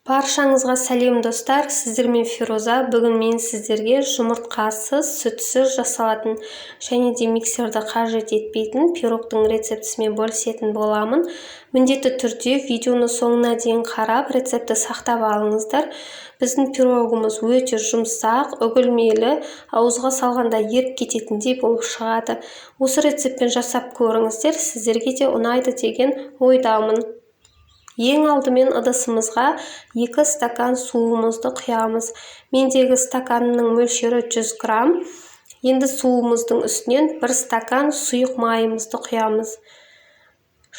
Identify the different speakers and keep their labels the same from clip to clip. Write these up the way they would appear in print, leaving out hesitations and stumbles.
Speaker 1: Баршаңызға сәлем достар, сіздермен Фируза. Бүгін мен сіздерге жұмыртқасыз, сүтсіз жасалатын және де миксерді қажет етпейтін пирогтың рецептісімен бөлісетін боламын. Міндетті түрде видеоны соңына дейін қарап, рецепті сақтап алыңыздар. Біздің пирогымыз өте жұмсақ, үгілмелі, ауызға салғанда еріп кететіндей болып шығады. Осы рецептпен жасап көріңіздер, сіздерге де ұнайды деген ойдамын. Ең алдымен ыдысымызға 2 стакан суымызды құямыз. Мендегі стаканның мөлшері 100 грамм. Енді суымыздың үстінен 1 стакан сұйық майымызды құямыз.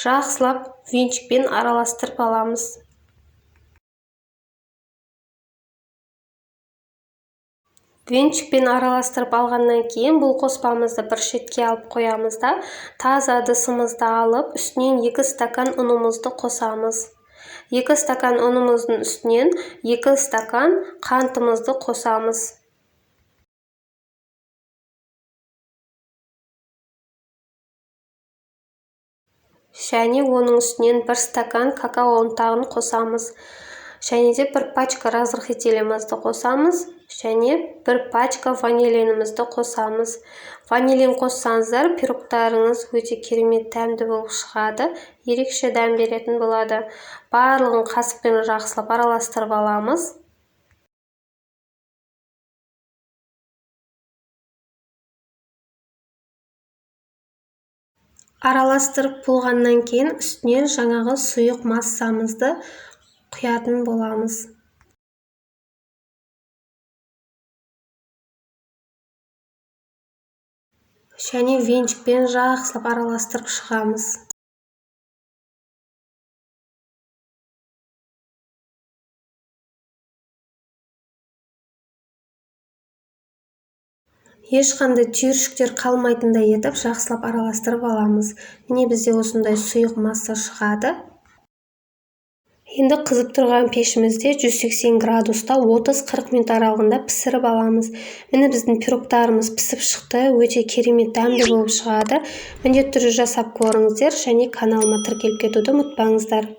Speaker 1: Жақсылап венчикпен араластырып аламыз. Венчикпен араластырып алғаннан кейін бұл қоспамызды бір шетке алып қоямыз да, таза ыдысымызды алып, үстінен 2 стакан ұнымызды қосамыз. 2 стакан ұнымыздың үстінен 2 стакан қантымызды қосамыз. Және оның үстінен 1 стакан какао ұнтағын қосамыз. Және де 1 пачка разрыхителімізді қосамыз. Және 1 пачка ванилинімізді қосамыз. Ванилин қоссаңыздар, пирогтарыңыз өте керемет дәмді болып шығады. Ерекше дәм беретін болады. Барлығын қасықпен жақсылап араластырып аламыз. Араластырып болғаннан кейін үстінен жаңағы сұйық массамызды құятын боламыз. Және венчикпен жақсылап араластырып шығамыз. Ешқандай түйіршіктер қалмайтындай етіп жақсылап араластырып аламыз. Міне бізде осындай сұйық масса шығады. Енді қызып тұрған пешімізде 180 градуста 30-40 минут аралығында пісіріп аламыз. Міне біздің пирогтарымыз пісіп шықты, өте керемет дәмді болып шығады. Міндетті түрде жасап көріңіздер және каналыма тіркеліп кетуді ұмытпаңыздар.